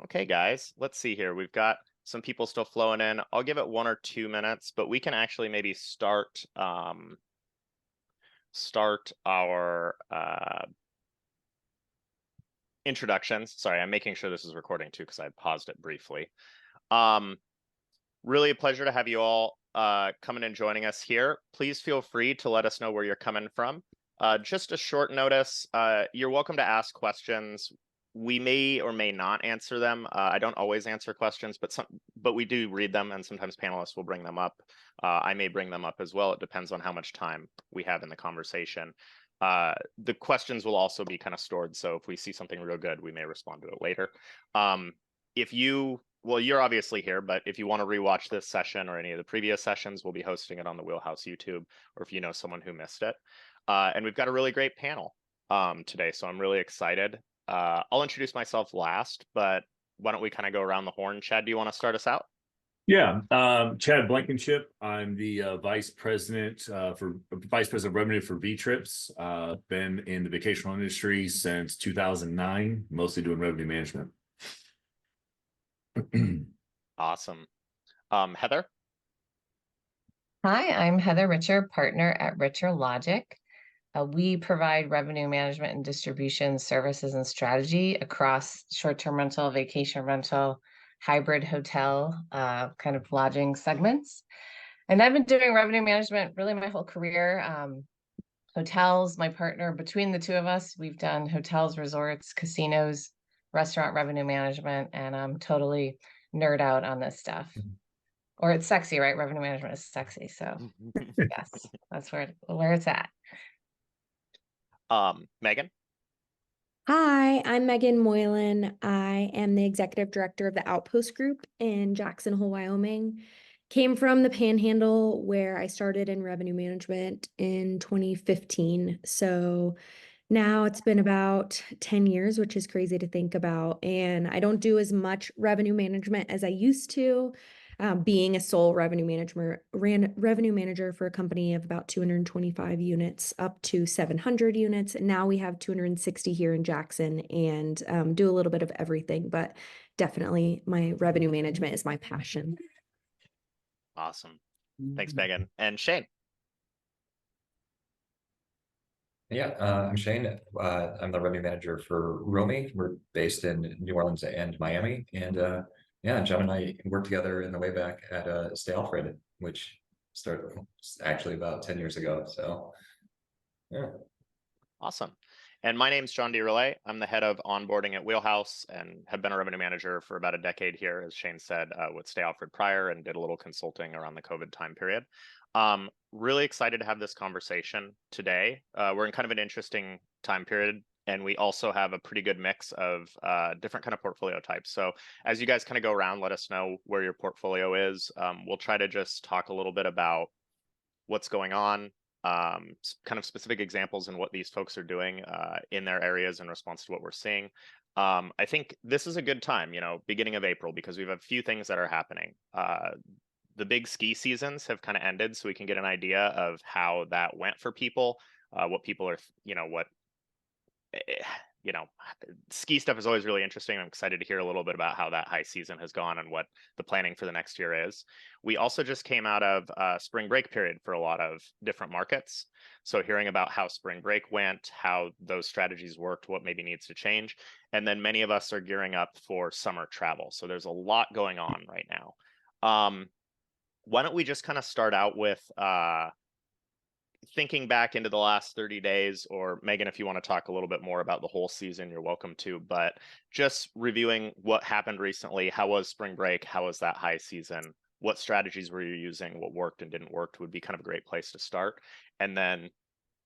Okay, guys, let's see here. We've got some people still flowing in. I'll give it 1 or 2 minutes, but we can actually maybe start our introductions. Sorry, I'm making sure this is recording too because I paused it briefly. Really a pleasure to have you all coming and joining us here. Please feel free to let us know where you're coming from. Just a short notice, you're welcome to ask questions. We may or may not answer them. I don't always answer questions, but we do read them, and sometimes panelists will bring them up. I may bring them up as well. It depends on how much time we have in the conversation. The questions will also be kind of stored, so if we see something real good, we may respond to it later. Well, you're obviously here, but if you want to rewatch this session or any of the previous sessions, we'll be hosting it on the Wheelhouse YouTube, or if you know someone who missed it. And we've got a really great panel today, so I'm really excited. I'll introduce myself last, but why don't we kind of go around the horn? Chad, do you want to start us out? Yeah, Chad Blankenship. I'm the vice president of revenue for V-Trips. Been in the vacational industry since 2009, mostly doing revenue management. Awesome. Heather? Hi, I'm Heather Richer, partner at Richer Logic. We provide revenue management and distribution services and strategy across short-term rental, vacation rental, hybrid hotel, kind of lodging segments. And I've been doing revenue management really my whole career. Hotels, my partner, between the two of us, we've done hotels, resorts, casinos, restaurant revenue management, and I'm totally nerd out on this stuff. Or it's sexy, right? Revenue management is sexy. So yes, that's where it's at. Megan? Hi, I'm Megan Moylan. I am the executive director of the Outpost Group in Jackson Hole, Wyoming. Came from the Panhandle where I started in revenue management in 2015. So now it's been about 10 years, which is crazy to think about. And I don't do as much revenue management as I used to. Being a sole revenue manager for a company of about 225 units up to 700 units. And now we have 260 here in Jackson and do a little bit of everything, but definitely my revenue management is my passion. Awesome. Thanks, Megan. And Shane? Yeah, I'm Shane. I'm the revenue manager for Romy. We're based in New Orleans and Miami. And yeah, John and I worked together in the way back at Stay Alfred, which started actually about 10 years ago. So yeah. Awesome. And my name's John DeRelay. I'm the head of onboarding at Wheelhouse and have been a revenue manager for about a decade here, as Shane said, with Stay Alfred prior, and did a little consulting around the COVID time period. Really excited to have this conversation today. We're in kind of an interesting time period, and we also have a pretty good mix of different kind of portfolio types. So as you guys kind of go around, let us know where your portfolio is. We'll try to just talk a little bit about what's going on, kind of specific examples and what these folks are doing in their areas in response to what we're seeing. I think this is a good time, beginning of April, because we have a few things that are happening. The big ski seasons have kind of ended, so we can get an idea of how that went for people, what people are, ski stuff is always really interesting. I'm excited to hear a little bit about how that high season has gone and what the planning for the next year is. We also just came out of spring break period for a lot of different markets. So hearing about how spring break went, how those strategies worked, what maybe needs to change. And then many of us are gearing up for summer travel. So there's a lot going on right now. Why don't we just kind of start out with thinking back into the last 30 days, or Megan, if you want to talk a little bit more about the whole season, you're welcome to, but just reviewing what happened recently. How was spring break? How was that high season? What strategies were you using? What worked and didn't work would be kind of a great place to start. And then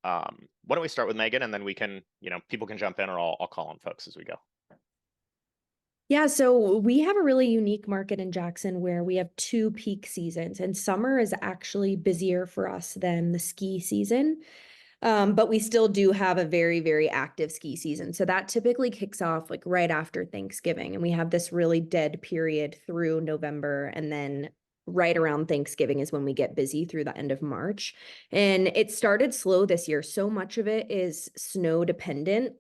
why don't we start with Megan, and then we can, people can jump in, or I'll call on folks as we go. Yeah, so we have a really unique market in Jackson where we have two peak seasons, and summer is actually busier for us than the ski season. But we still do have a very, very active ski season. So that typically kicks off like right after Thanksgiving. And we have this really dead period through November. And then right around Thanksgiving is when we get busy through the end of March. And it started slow this year. So much of it is snow dependent.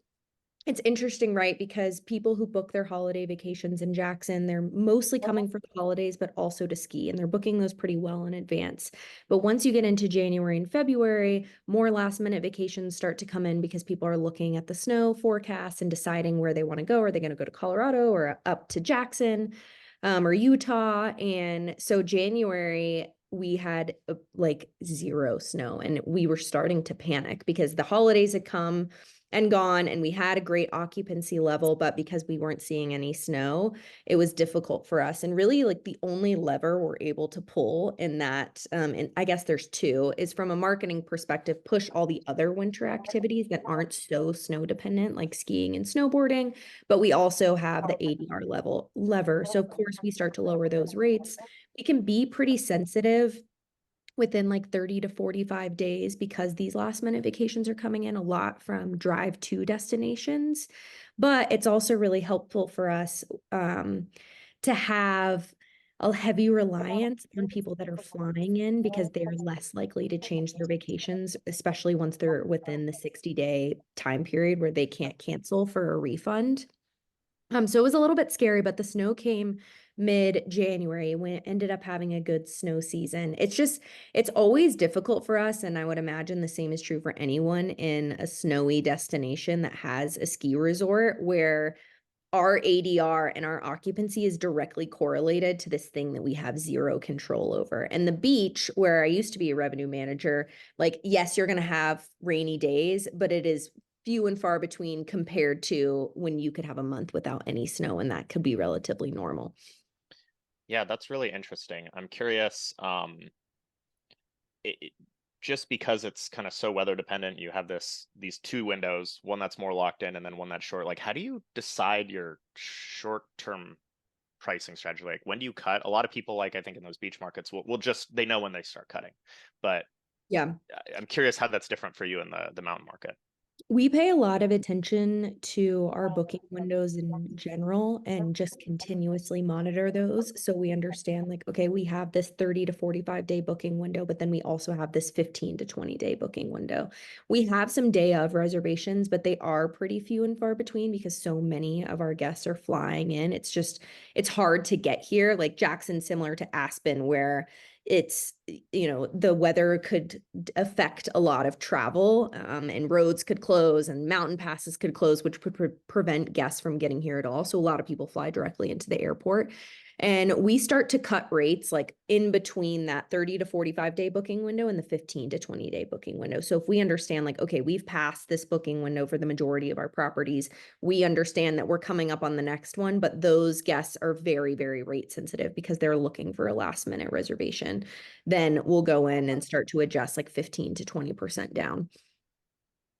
It's interesting, right? Because people who book their holiday vacations in Jackson, they're mostly coming for the holidays, but also to ski, and they're booking those pretty well in advance. But once you get into January and February, more last minute vacations start to come in because people are looking at the snow forecast and deciding where they want to go. Are they going to go to Colorado or up to Jackson, or Utah? And so January, we had like zero snow, and we were starting to panic because the holidays had come and gone, and we had a great occupancy level, but because we weren't seeing any snow, it was difficult for us. And really, like, the only lever we're able to pull in that, and I guess there's two, is from a marketing perspective, push all the other winter activities that aren't so snow dependent, like skiing and snowboarding, but we also have the ADR lever. So of course we start to lower those rates. We can be pretty sensitive within like 30 to 45 days because these last minute vacations are coming in a lot from drive to destinations. But it's also really helpful for us to have a heavy reliance on people that are flying in because they're less likely to change their vacations, especially once they're within the 60-day time period where they can't cancel for a refund. So it was a little bit scary, but the snow came mid-January. We ended up having a good snow season. It's always difficult for us, and I would imagine the same is true for anyone in a snowy destination that has a ski resort, where our ADR and our occupancy is directly correlated to this thing that we have zero control over. And the beach, where I used to be a revenue manager, like, yes, you're going to have rainy days, but it is few and far between compared to when you could have a month without any snow, and that could be relatively normal. Yeah, that's really interesting. I'm curious, just because it's kind of so weather dependent, you have these two windows, one that's more locked in and then one that's short. Like, how do you decide your short-term pricing strategy? Like, when do you cut? A lot of people, like, I think in those beach markets will just, they know when they start cutting. But Yeah. I'm curious how that's different for you in the mountain market. We pay a lot of attention to our booking windows in general and just continuously monitor those. So we understand, like, okay, we have this 30 to 45 day booking window, but then we also have this 15 to 20 day booking window. We have some day of reservations, but they are pretty few and far between because so many of our guests are flying in. It's hard to get here. Like Jackson, similar to Aspen, where it's, the weather could affect a lot of travel, and roads could close and mountain passes could close, which could prevent guests from getting here at all. So a lot of people fly directly into the airport. And we start to cut rates like in between that 30 to 45 day booking window and the 15 to 20 day booking window. So if we understand, like, okay, we've passed this booking window for the majority of our properties, we understand that we're coming up on the next one, but those guests are very, very rate sensitive because they're looking for a last minute reservation. Then we'll go in and start to adjust like 15 to 20% down.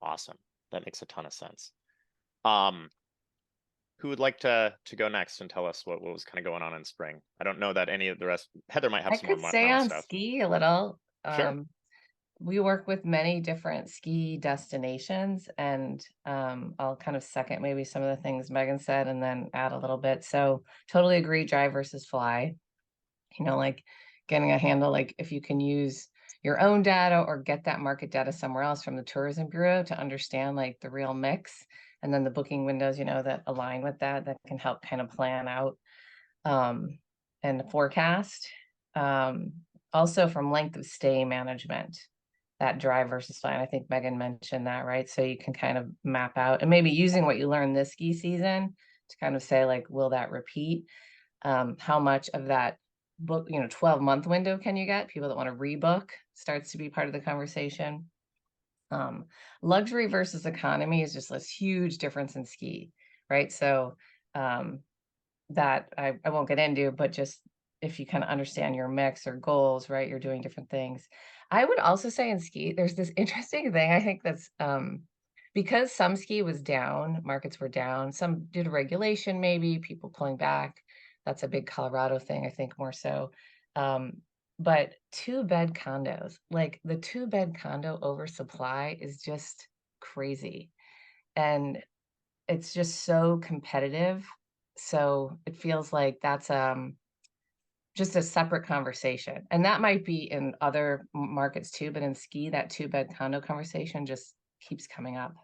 Awesome. That makes a ton of sense. Who would like to go next and tell us what was kind of going on in spring? I don't know that any of the rest. Heather might have I some more could stay mountain on stuff. ski a little. Sure. We work with many different ski destinations, and I'll kind of second maybe some of the things Megan said and then add a little bit. So totally agree, drive versus fly. Like getting a handle, like if you can use your own data or get that market data somewhere else from the tourism bureau to understand like the real mix, and then the booking windows, that align with that can help kind of plan out and forecast. Also from length of stay management, that drive versus fly. And I think Megan mentioned that, right? So you can kind of map out and maybe using what you learned this ski season to kind of say, like, will that repeat? How much of that book, 12-month window can you get? People that want to rebook starts to be part of the conversation. Luxury versus economy is just this huge difference in ski, right? So that I won't get into, but just if you kind of understand your mix or goals, right? You're doing different things. I would also say in ski, there's this interesting thing. I think that's because some ski was down, markets were down, some due to regulation, maybe people pulling back. That's a big Colorado thing, I think, more so. But 2-bed condos, like the 2-bed condo oversupply is just crazy. And it's just so competitive. So it feels like that's just a separate conversation. And that might be in other markets too, but in ski, that 2-bed condo conversation just keeps coming up.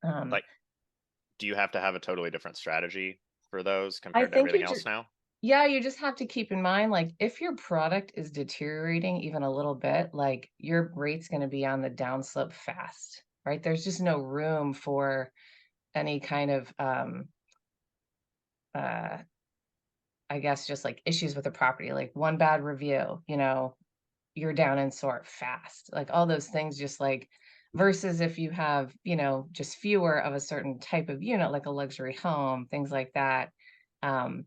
Like do you have to have a totally different strategy for those I compared to think everything you else just, now? yeah, you just have to keep in mind, like, if your product is deteriorating even a little bit, like, your rate's gonna be on the downslope fast, right? There's just no room for any kind of, uh, I guess, just, like, issues with the property, like, one bad review, you're down and sort fast. Like, all those things just, like, versus if you have, just fewer of a certain type of unit, like a luxury home, things like that, um,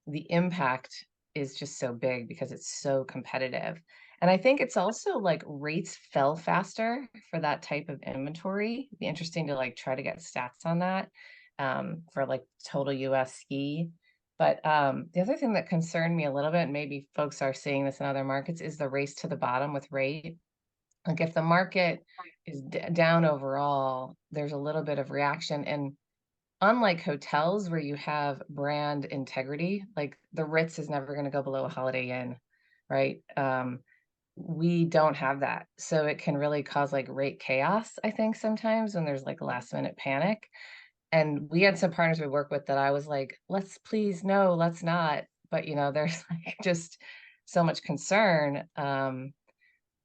the impact is just so big because it's so competitive. And I think it's also like rates fell faster for that type of inventory. It'd be interesting to like try to get stats on that, for like total US ski. But the other thing that concerned me a little bit, and maybe folks are seeing this in other markets, is the race to the bottom with rate. Like if the market is down overall, there's a little bit of reaction. And unlike hotels where you have brand integrity, like the Ritz is never going to go below a Holiday Inn, right? We don't have that. So it can really cause like rate chaos, I think, sometimes when there's like last minute panic. And we had some partners we work with that I was like, let's please, no, let's not. But there's like just so much concern.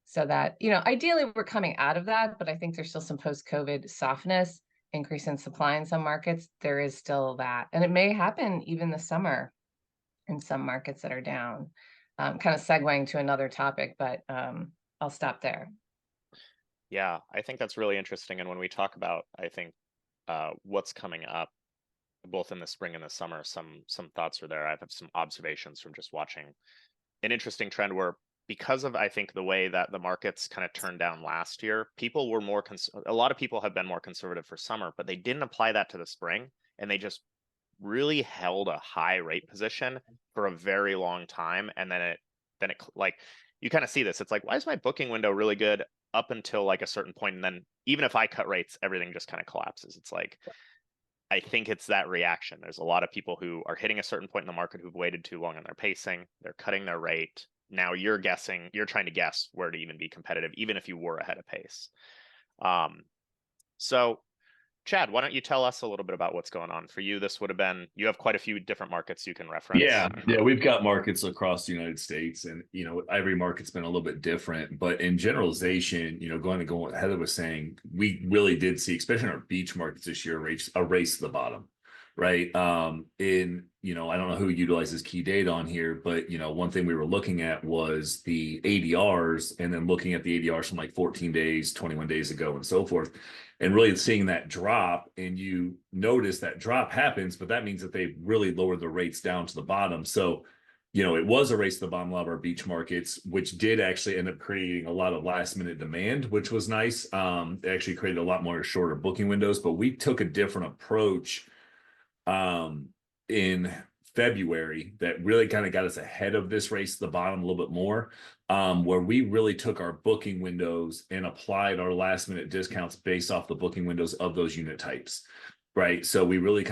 So that, ideally we're coming out of that, but I think there's still some post-COVID softness, increase in supply in some markets. There is still that. And it may happen even this summer in some markets that are down. Kind of segueing to another topic, but I'll stop there. Yeah, I think that's really interesting. And when we talk about, I think, what's coming up, both in the spring and the summer, some thoughts are there. I have some observations from just watching an interesting trend where, because of I think the way that the markets kind of turned down last year, people were more a lot of people have been more conservative for summer, but they didn't apply that to the spring, and they just really held a high rate position for a very long time. And then it like, you kind of see this, it's like, why is my booking window really good up until like a certain point, and then even if I cut rates, everything just kind of collapses. It's like, I think it's that reaction. There's a lot of people who are hitting a certain point in the market who've waited too long on their pacing. They're cutting their rate. Now you're trying to guess where to even be competitive, even if you were ahead of pace. So Chad, why don't you tell us a little bit about what's going on for you? This would have been, you have quite a few different markets you can reference. Yeah, we've got markets across the United States, and every market's been a little bit different. But in generalization, going to go what Heather was saying, we really did see, especially in our beach markets this year, a race to the bottom, right? I don't know who utilizes key data on here, but one thing we were looking at was the ADRs, and then looking at the ADRs from like 14 days, 21 days ago, and so forth, and really seeing that drop. And you notice that drop happens, but that means that they really lowered the rates down to the bottom. So it was a race to the bottom, a lot of our beach markets, which did actually end up creating a lot of last minute demand, which was nice. It actually created a lot more shorter booking windows, but we took a different approach in February that really kind of got us ahead of this race to the bottom a little bit more, where we really took our booking windows and applied our last minute discounts based off the booking windows of those unit types. Right. So we really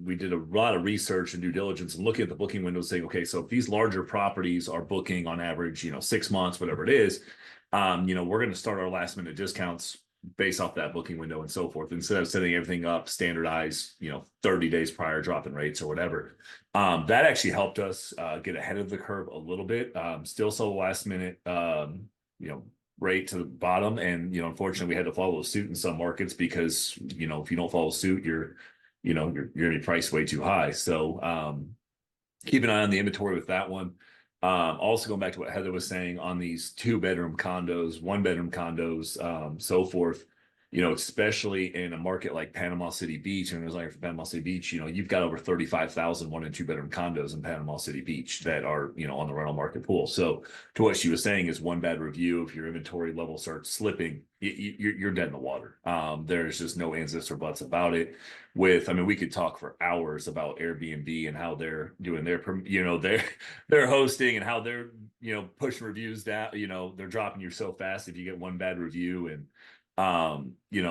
we did a lot of research and due diligence and looking at the booking windows, saying, okay, so if these larger properties are booking on average, 6 months, whatever it is, we're going to start our last minute discounts based off that booking window and so forth, instead of setting everything up standardized, 30 days prior, dropping rates or whatever. That actually helped us get ahead of the curve a little bit. Still saw the last minute, rate to the bottom. And, unfortunately we had to follow suit in some markets because, if you don't follow suit, you're going to be priced way too high. So keep an eye on the inventory with that one. Also going back to what Heather was saying on these 2-bedroom condos, 1-bedroom condos, so forth, especially in a market like Panama City Beach, and there's like for Panama City Beach, you've got over 35,000 1- and 2-bedroom condos in Panama City Beach that are, on the rental market pool. So to what she was saying is, one bad review, if your inventory level starts slipping, you're dead in the water. There's just no ands, ifs, or buts about it. We could talk for hours about Airbnb and how they're doing their hosting and how they're, pushing reviews down, they're dropping you so fast if you get one bad review. And,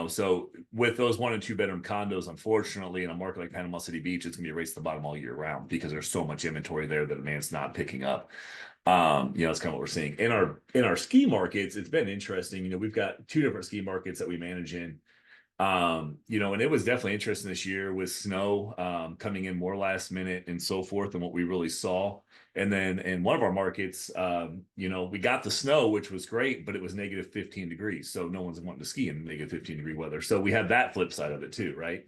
so with those 1- and 2-bedroom condos, unfortunately, in a market like Panama City Beach, it's gonna be a race to the bottom all year round because there's so much inventory there that demand's not picking up. It's kind of what we're seeing in our ski markets. It's been interesting. We've got 2 different ski markets that we manage in. You know, and it was definitely interesting this year with snow coming in more last minute and so forth than what we really saw. And then in one of our markets, you know, we got the snow, which was great, but it was negative 15 degrees. So no one's wanting to ski in negative 15-degree weather. So we had that flip side of it too, right?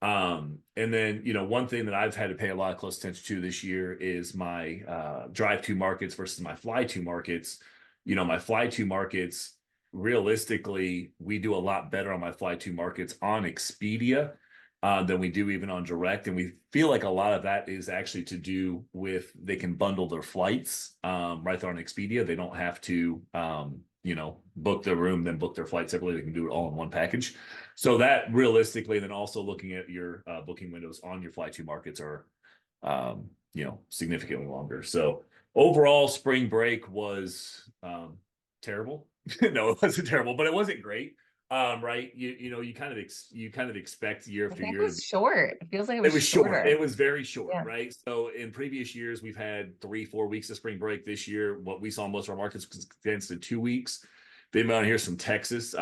And then, you know, one thing that I've had to pay a lot of close attention to this year is my drive-to markets versus my fly-to markets. You know, my fly-to markets, realistically, we do a lot better on my fly-to markets on Expedia than we do even on direct. And we feel like a lot of that is actually to do with they can bundle their flights right there on Expedia. They don't have to, you know, book their room, then book their flight separately. They can do it all in one package. So that realistically, then also looking at your booking windows on your fly-to markets are, you know, significantly longer. So overall, spring break was terrible. No, it wasn't terrible, but it wasn't great. Right? You know, you kind of expect year I after think it year. was short. It feels like it It was was short. shorter. It was very short, Yeah. right? So in previous years, we've had 3-4 weeks of spring break. This year, what we saw in most of our markets was condensed to 2 weeks. They out here from Texas,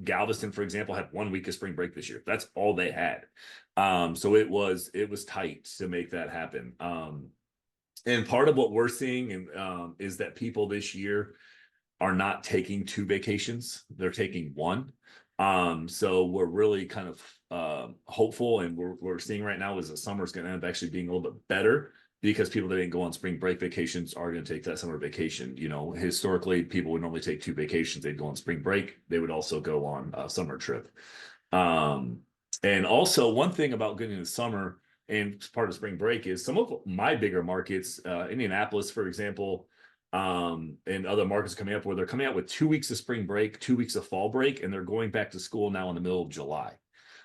Galveston, for example, had 1 week of spring break this year. That's all they had. So it was tight to make that happen. And part of what we're seeing is that people this year are not taking 2 vacations; they're taking 1. So we're really kind of hopeful, and we're seeing right now is that summer is going to end up actually being a little bit better because people that didn't go on spring break vacations are going to take that summer vacation. You know, historically, people would normally take 2 vacations. They'd go on spring break. They would also go on a summer trip. And also one thing about getting into summer and part of spring break is some of my bigger markets, Indianapolis, for example, and other markets coming up where they're coming out with 2 weeks of spring break, 2 weeks of fall break, and they're going back to school now in the middle of July.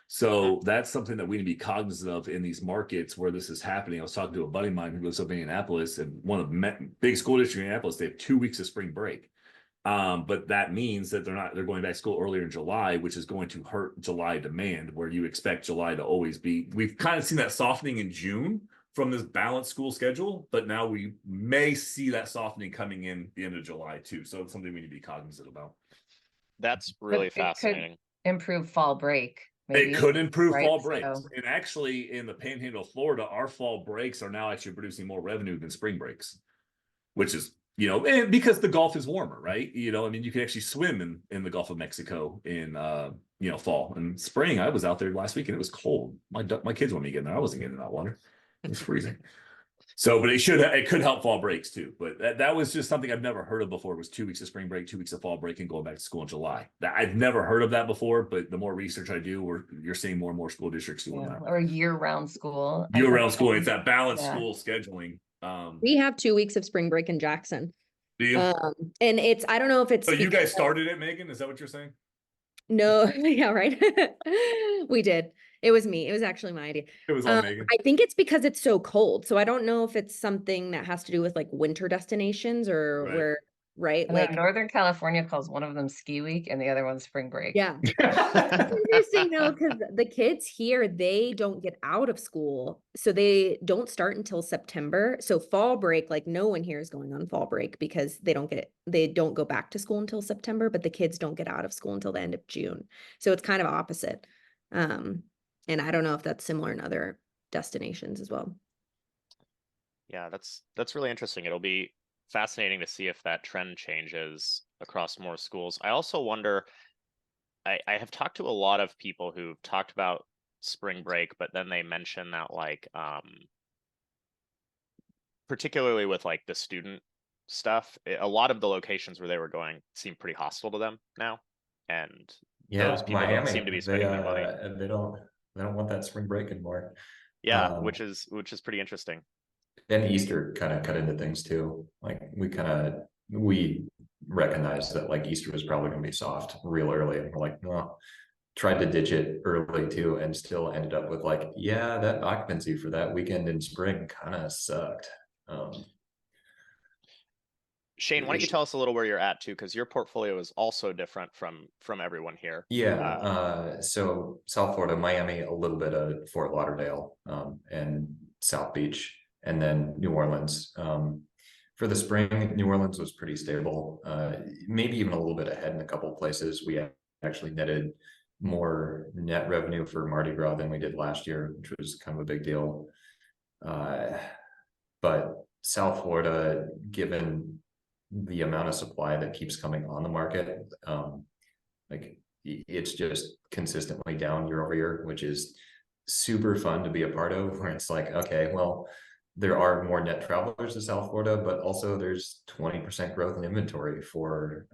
So that's something that we need to be cognizant of in these markets where this is happening. I was talking to a buddy of mine who lives up in Indianapolis, and one of the big school districts in Indianapolis, they have 2 weeks of spring break. But that means that they're going back to school earlier in July, which is going to hurt July demand, where you expect July to always be. We've kind of seen that softening in June from this balanced school schedule, but now we may see that softening coming in the end of July too. So it's something we need to be cognizant about. That's really It could fascinating. improve fall break. Maybe, It could improve right? fall breaks. So- And actually in the Panhandle of Florida, our fall breaks are now actually producing more revenue than spring breaks, which is, you know, and because the Gulf is warmer, right? You know, I mean, you can actually swim in the Gulf of Mexico in, you know, fall and spring. I was out there last week and it was cold. My kids want me to get in there. I wasn't getting in that water. It was freezing. So, but it could help fall breaks too. But that was just something I've never heard of before. It was 2 weeks of spring break, 2 weeks of fall break, and going back to school in July. I've never heard of that before. But the more research I do, you're seeing more and more school districts doing that. Or year-round school. Year-round school. It's that balanced school scheduling. We have 2 weeks of spring break in Jackson. Do you? And I don't know if it's. So you guys started it, Megan? Is that what you're saying? No, yeah, right. We did. It was me. It was actually my idea. It was all Megan. I think it's because it's so cold. So I don't know if it's something that has to do with like winter destinations or Right. right? And Like Northern California calls one of them ski week and the other one's spring break. yeah. It's interesting though, because the kids here, they don't get out of school. So they don't start until September. So fall break, like no one here is going on fall break because they don't go back to school until September, but the kids don't get out of school until the end of June. So it's kind of opposite. And I don't know if that's similar in other destinations as well. Yeah, that's really interesting. It'll be fascinating to see if that trend changes across more schools. I also wonder, I have talked to a lot of people who've talked about spring break, but then they mention that like particularly with like the student stuff, a lot of the locations where they were going seem pretty hostile to them now. And those people don't seem to be spending their money. They don't want that spring break anymore. Yeah, which is pretty interesting. And Easter kind of cut into things too. Like we recognized that like Easter was probably going to be soft real early, and we're like, well, tried to ditch it early too, and still ended up with like, yeah, that occupancy for that weekend in spring kind of sucked. Shane, why don't you tell us a little where you're at too, because your portfolio is also different from everyone here. Yeah, so South Florida, Miami, a little bit of Fort Lauderdale, and South Beach, and then New Orleans. For the spring, New Orleans was pretty stable, maybe even a little bit ahead in a couple of places. We actually netted more net revenue for Mardi Gras than we did last year, which was kind of a big deal. But South Florida, given the amount of supply that keeps coming on the market, like it's just consistently down year over year, which is super fun to be a part of, where it's like, okay, well, there are more net travelers to South Florida, but also there's 20% growth in inventory for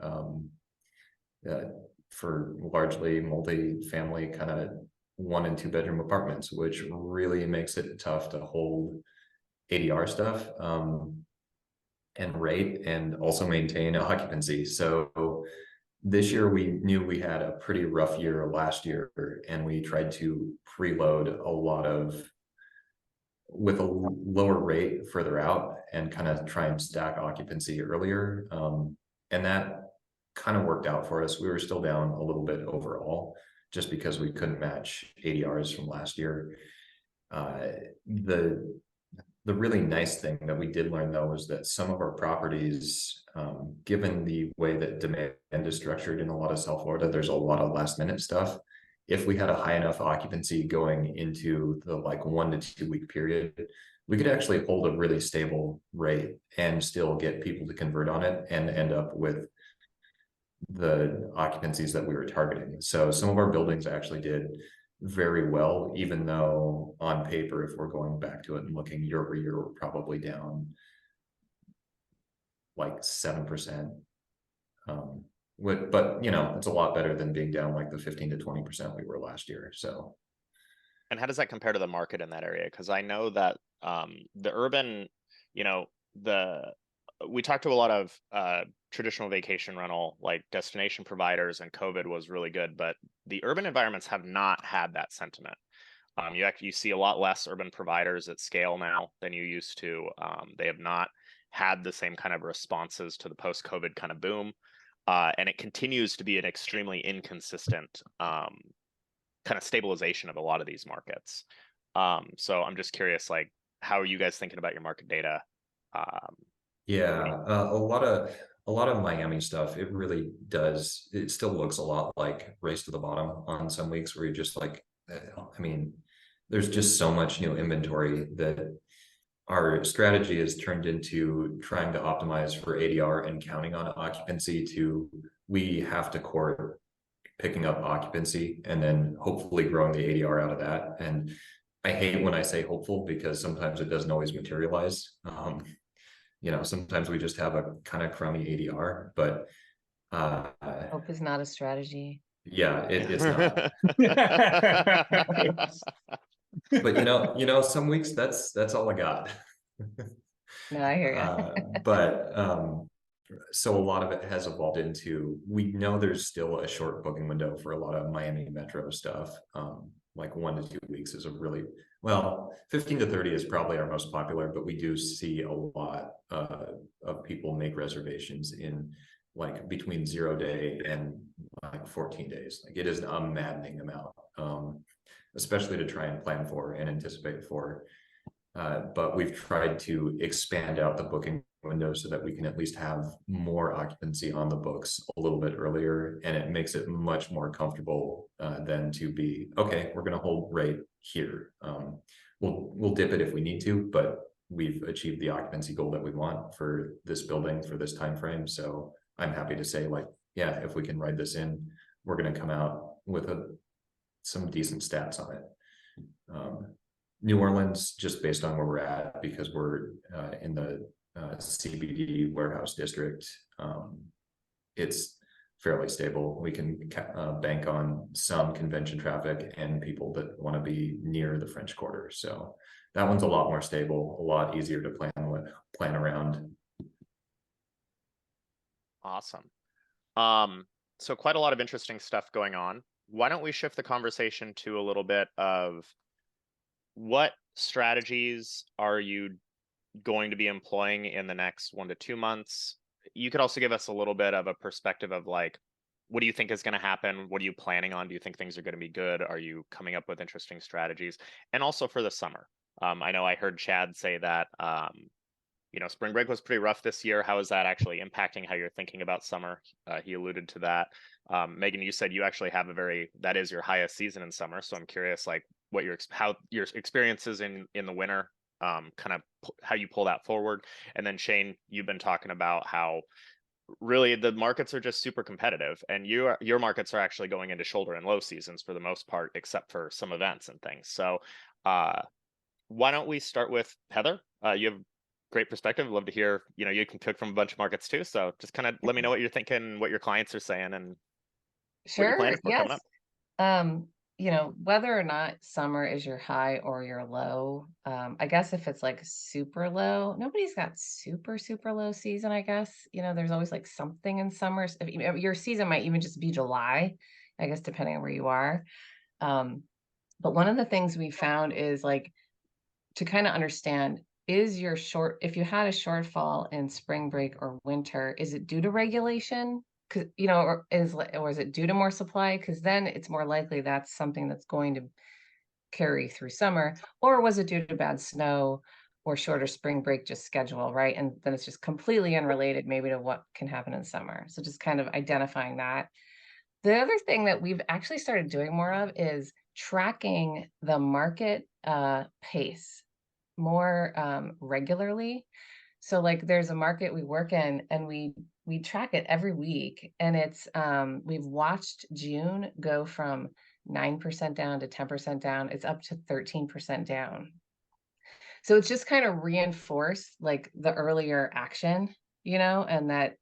largely multi-family kind of 1 and 2 bedroom apartments, which really makes it tough to hold ADR stuff and rate, and also maintain occupancy. So this year we knew we had a pretty rough year last year, and we tried to preload a lot of with a lower rate further out and kind of try and stack occupancy earlier. And that kind of worked out for us. We were still down a little bit overall just because we couldn't match ADRs from last year. The really nice thing that we did learn, though, was that some of our properties, given the way that demand is structured in a lot of South Florida, there's a lot of last minute stuff. If we had a high enough occupancy going into the like 1 to 2 week period, we could actually hold a really stable rate and still get people to convert on it and end up with the occupancies that we were targeting. So some of our buildings actually did very well, even though on paper, if we're going back to it and looking year over year, we're probably down like 7%. But you know, it's a lot better than being down like the 15 to 20% we were last year. So, and how does that compare to the market in that area? Because I know that the urban, you know, we talked to a lot of traditional vacation rental, like destination providers, and COVID was really good, but the urban environments have not had that sentiment. You see a lot less urban providers at scale now than you used to. They have not had the same kind of responses to the post-COVID kind of boom. And it continues to be an extremely inconsistent kind of stabilization of a lot of these markets. So I'm just curious, like, how are you guys thinking about your market data? Yeah, a lot of Miami stuff. It really does. It still looks a lot like Race to the Bottom on some weeks, where you're just like, I mean, there's just so much new inventory that our strategy has turned into trying to optimize for ADR and counting on occupancy to, we have to court picking up occupancy and then hopefully growing the ADR out of that. And I hate when I say hopeful, because sometimes it doesn't always materialize. You know, sometimes we just have a kind of crummy ADR, but Hope is not a strategy. yeah, it's not. But you know, some weeks that's all I got. No, I hear you. But so a lot of it has evolved into, we know there's still a short booking window for a lot of Miami Metro stuff. Like 1 to 2 weeks is a really, well, 15 to 30 is probably our most popular, but we do see a lot of people make reservations in like between 0 day and like 14 days. Like, it is a maddening amount, especially to try and plan for and anticipate for. But we've tried to expand out the booking window so that we can at least have more occupancy on the books a little bit earlier, and it makes it much more comfortable than to be, okay, we're going to hold rate here. We'll dip it if we need to, but we've achieved the occupancy goal that we want for this building for this time frame. So I'm happy to say, like, yeah, if we can ride this in, we're going to come out with some decent stats on it. New Orleans, just based on where we're at, because we're in the CBD warehouse district, it's fairly stable. We can bank on some convention traffic and people that want to be near the French Quarter. So that one's a lot more stable, a lot easier to plan around. Awesome. So quite a lot of interesting stuff going on. Why don't we shift the conversation to a little bit of what strategies are you going to be employing in the next 1 to 2 months? You could also give us a little bit of a perspective of, like, what do you think is going to happen? What are you planning on? Do you think things are going to be good? Are you coming up with interesting strategies? And also for the summer. I know I heard Chad say that, you know, spring break was pretty rough this year. How is that actually impacting how you're thinking about summer? He alluded to that. Megan, you said you actually have that is your highest season in summer. So I'm curious, like how your experiences in the winter, kind of how you pull that forward. And then Shane, you've been talking about how really the markets are just super competitive, and your markets are actually going into shoulder and low seasons for the most part, except for some events and things. So why don't we start with Heather? You have great perspective. Love to hear, you can pick from a bunch of markets too. So just kind of let me know what you're thinking, what your clients are saying, and what you're Sure. planning for coming Yes. up. Whether or not summer is your high or your low, I guess if it's like super low, nobody's got super, super low season, I guess. There's always like something in summer. Your season might even just be July, I guess, depending on where you are. But one of the things we found is like to kind of understand, if you had a shortfall in spring break or winter, is it due to regulation? Or is it due to more supply? Because then it's more likely that's something that's going to carry through summer. Or was it due to bad snow or shorter spring break just schedule, right? And then it's just completely unrelated maybe to what can happen in summer. So just kind of identifying that. The other thing that we've actually started doing more of is tracking the market pace more regularly. So like there's a market we work in and we track it every week, and it's we've watched June go from 9% down to 10% down. It's up to 13% down. So it's just kind of reinforced like the earlier action, and that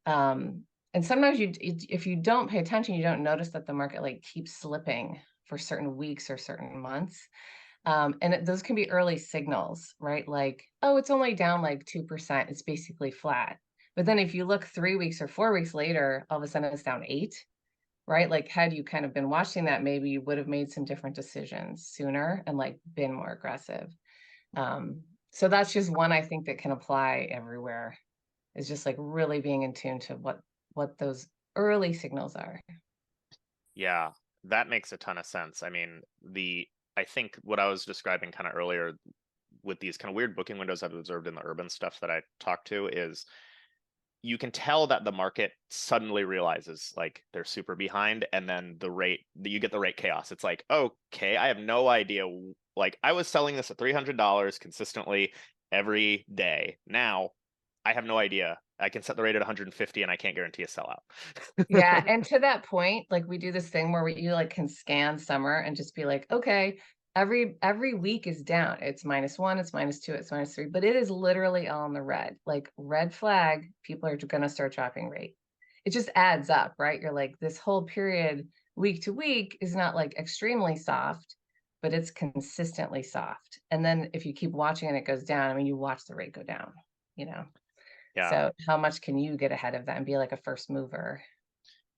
and sometimes if you don't pay attention, you don't notice that the market like keeps slipping for certain weeks or certain months. Those can be early signals, right? Like, oh, it's only down like 2%. It's basically flat. But then if you look 3 weeks or 4 weeks later, all of a sudden it's down 8, right? Like, had you kind of been watching that, maybe you would have made some different decisions sooner and like been more aggressive. So that's just one I think that can apply everywhere, is just like really being in tune to what those early signals are. Yeah, that makes a ton of sense. I mean, I think what I was describing kind of earlier with these kind of weird booking windows I've observed in the urban stuff that I talked to is you can tell that the market suddenly realizes like they're super behind, and then you get the rate chaos. It's like, okay, I have no idea. Like I was selling this at $300 consistently every day. Now I have no idea. I can set the rate at 150 and I can't guarantee a sellout. Yeah. And to that point, like we do this thing where you like can scan summer and just be like, okay, every week is down. It's -1, it's -2, it's -3, but it is literally all in the red. Like red flag, people are going to start dropping rate. It just adds up, right? You're like, this whole period week to week is not like extremely soft, but it's consistently soft. And then if you keep watching and it goes down, I mean, you watch the rate go down, you know? Yeah. So how much can you get ahead of that and be like a first mover?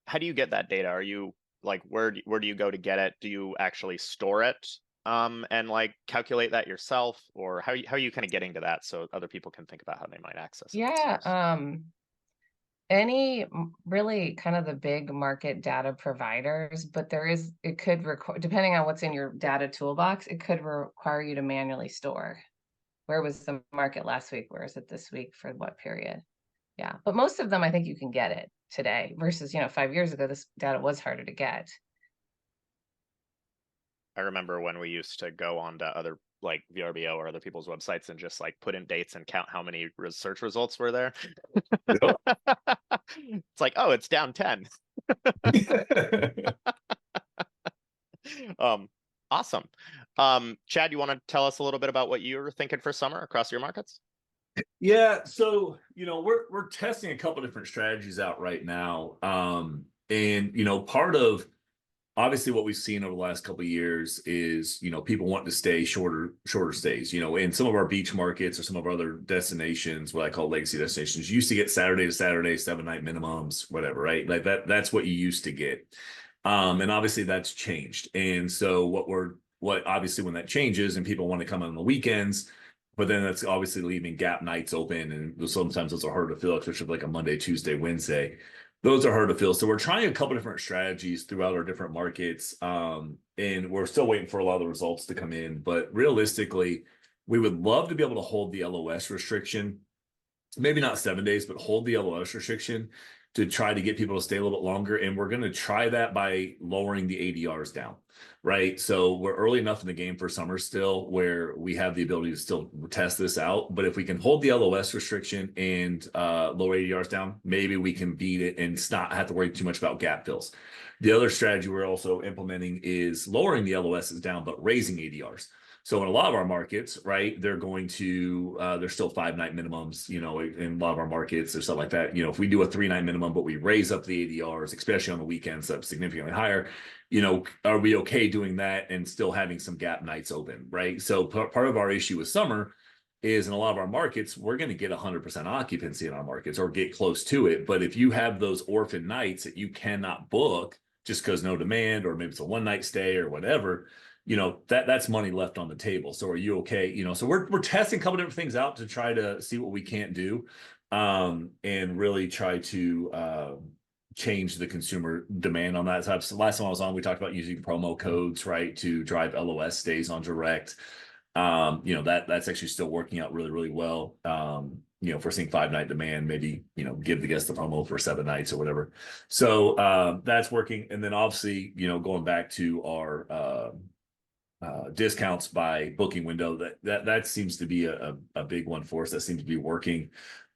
How do you get that data? Are you like, where do you go to get it? Do you actually store it and like calculate that yourself, or how are you kind of getting to that so other people can think about how they might access it? Yeah, really kind of the big market data providers, but it could require, depending on what's in your data toolbox, it could require you to manually store. Where was the market last week? Where is it this week? For what period? Yeah, but most of them, I think you can get it today versus, 5 years ago, this data was harder to get. I remember when we used to go on to other like VRBO or other people's websites and just like put in dates and count how many search results were there. Yep. It's like, oh, it's down 10. Awesome. Chad, you want to tell us a little bit about what you were thinking for summer across your markets? Yeah, so we're testing a couple different strategies out right now. And part of obviously what we've seen over the last couple of years is people want to stay shorter stays. In some of our beach markets or some of our other destinations, what I call legacy destinations, you used to get Saturday to Saturday 7-night minimums, whatever, right? Like that's what you used to get. And obviously that's changed. And so what obviously when that changes and people want to come on the weekends, but then that's obviously leaving gap nights open, and sometimes those are hard to fill, especially like a Monday, Tuesday, Wednesday. Those are hard to fill. So we're trying a couple different strategies throughout our different markets. And we're still waiting for a lot of the results to come in. But realistically, we would love to be able to hold the LOS restriction, maybe not 7 days, but hold the LOS restriction. to try to get people to stay a little bit longer. And we're going to try that by lowering the ADRs down, right? So we're early enough in the game for summer still where we have the ability to still test this out. But if we can hold the LOS restriction and lower ADRs down, maybe we can beat it and not have to worry too much about gap fills. The other strategy we're also implementing is lowering the LOSs down, but raising ADRs. So in a lot of our markets, right, they're going to, there's still 5-night minimums, you know, in a lot of our markets or stuff like that. You know, if we do a 3-night minimum, but we raise up the ADRs, especially on the weekends, up significantly higher, you know, are we okay doing that and still having some gap nights open, right? So part of our issue with summer is in a lot of our markets, we're going to get 100% occupancy in our markets or get close to it. But if you have those orphan nights that you cannot book just because no demand, or maybe it's a 1-night stay or whatever, you know, that's money left on the table. So are you okay? You know, so we're testing a couple different things out to try to see what we can't do, and really try to change the consumer demand on that side. So last time I was on, we talked about using promo codes, right, to drive LOS stays on direct. You know, that's actually still working out really, really well. You know, if we're seeing 5-night demand, maybe, you know, give the guest the promo for 7 nights or whatever. So that's working. And then obviously, you know, going back to our discounts by booking window, that seems to be a big one for us. That seems to be working.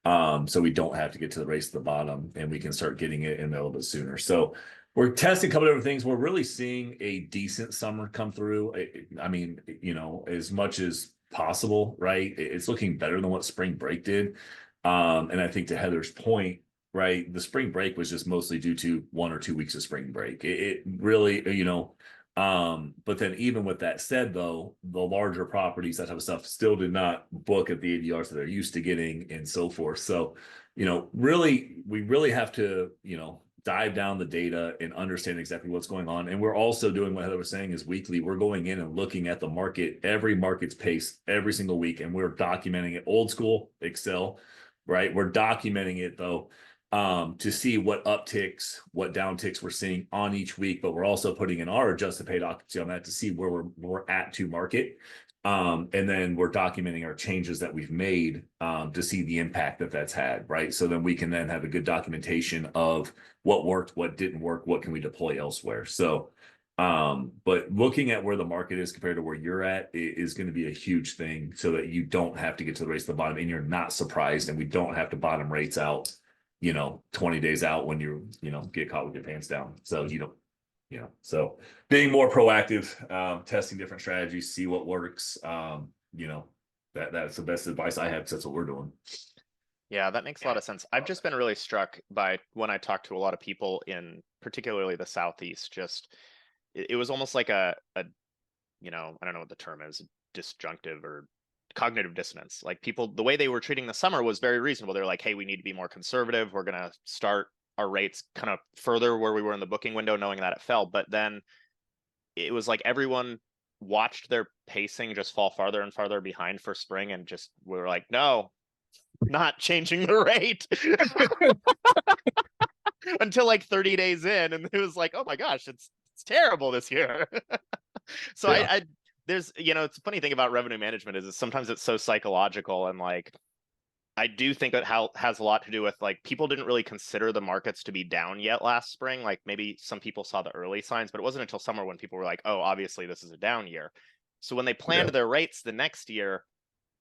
So we don't have to get to the race to the bottom, and we can start getting it in there a little bit sooner. So we're testing a couple of different things. We're really seeing a decent summer come through. I mean, you know, as much as possible, right? It's looking better than what spring break did. And I think to Heather's point, right, the spring break was just mostly due to 1 or 2 weeks of spring break. It really, you know, but then even with that said, though, the larger properties, that type of stuff, still did not book at the ADRs that they're used to getting and so forth. So, you know, really, we really have to, you know, dive down the data and understand exactly what's going on. And we're also doing what Heather was saying is weekly. We're going in and looking at the market, every market's pace every single week, and we're documenting it old school Excel, right? We're documenting it though, to see what upticks, what downticks we're seeing on each week, but we're also putting in our adjusted paid occupancy on that to see where we're at to market. And then we're documenting our changes that we've made to see the impact that that's had, right? So then we can then have a good documentation of what worked, what didn't work, what can we deploy elsewhere. So, but looking at where the market is compared to where you're at is going to be a huge thing so that you don't have to get to the race to the bottom and you're not surprised, and we don't have to bottom rates out, you know, 20 days out when you know, get caught with your pants down. So you don't, you know, so being more proactive, testing different strategies, see what works. You know, that's the best advice I have, because that's what we're doing. Yeah, that makes a lot of sense. I've just been really struck by when I talk to a lot of people in particularly the Southeast, just it was almost like a, you know, I don't know what the term is, disjunctive or cognitive dissonance. Like people, the way they were treating the summer was very reasonable. They're like, hey, we need to be more conservative. We're going to start our rates kind of further where we were in the booking window, knowing that it fell. But then it was like everyone watched their pacing just fall farther and farther behind for spring, and just we were like, no, not changing the rate. Until like 30 days in, and it was like, oh my gosh, it's terrible this year. So Yeah. I there's, you know, it's a funny thing about revenue management is sometimes it's so psychological, and like I do think that has a lot to do with like people didn't really consider the markets to be down yet last spring. Like maybe some people saw the early signs, but it wasn't until summer when people were like, oh, obviously this is a down year. So when they planned their rates the next year,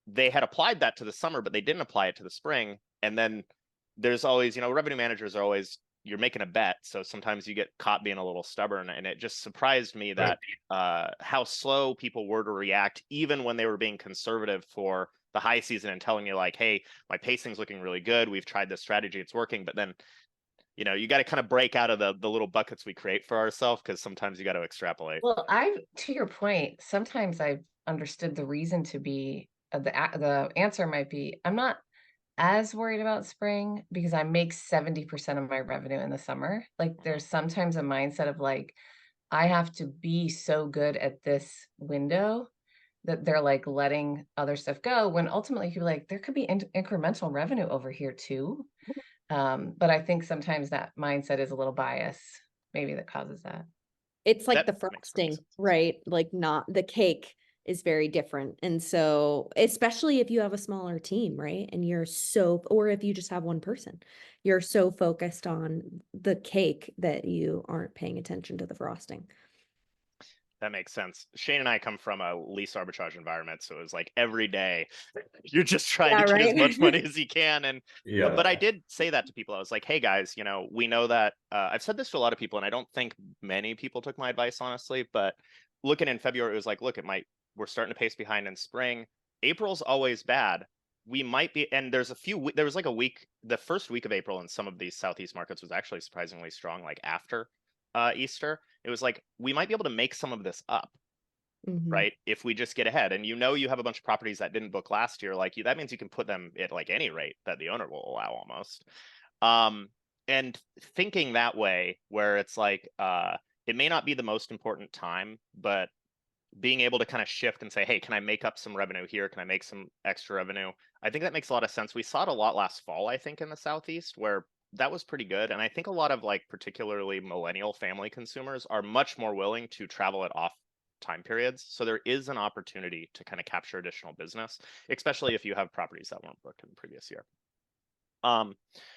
they had applied that to the summer, but they didn't apply it to the spring. And then there's always, you know, revenue managers are always, you're making a bet. So sometimes you get caught being a little stubborn. And it just surprised me that how slow people were to react, even when they were being conservative for the high season and telling you like, hey, my pacing's looking really good. We've tried this strategy, it's working. But then, you know, you got to kind of break out of the little buckets we create for ourselves, because sometimes you got to extrapolate. Well, to your point, sometimes I've understood the reason to be, the answer might be, I'm not as worried about spring because I make 70% of my revenue in the summer. Like there's sometimes a mindset of like, I have to be so good at this window that they're like letting other stuff go, when ultimately you're like, there could be incremental revenue over here too. But I think sometimes that mindset is a little biased, maybe, that causes that. It's like That the makes perfect frosting, sense. right? Like not the cake. is very different. And so, especially if you have a smaller team, right? And or if you just have one person, you're so focused on the cake that you aren't paying attention to the frosting. That makes sense. Shane and I come from a lease arbitrage environment, so it was like every day you're just trying to get as much money as you can. And but I did say that to people. I was like, hey guys, we know that I've said this to a lot of people, and I don't think many people took my advice, honestly. But looking in February, it was like, look, we're starting to pace behind in spring. April's always bad. We might be, and there was like a week, the first week of April in some of these Southeast markets was actually surprisingly strong, like after Easter. It was like, we might be able to make some of this up, right? If we just get ahead. And you have a bunch of properties that didn't book last year, that means you can put them at like any rate that the owner will allow almost. And thinking that way, where it's like, it may not be the most important time, but being able to kind of shift and say, hey, can I make up some revenue here? Can I make some extra revenue? I think that makes a lot of sense. We saw it a lot last fall, I think, in the Southeast, where that was pretty good. And I think a lot of particularly millennial family consumers are much more willing to travel at off time periods. So there is an opportunity to kind of capture additional business, especially if you have properties that weren't booked in the previous year. Megan,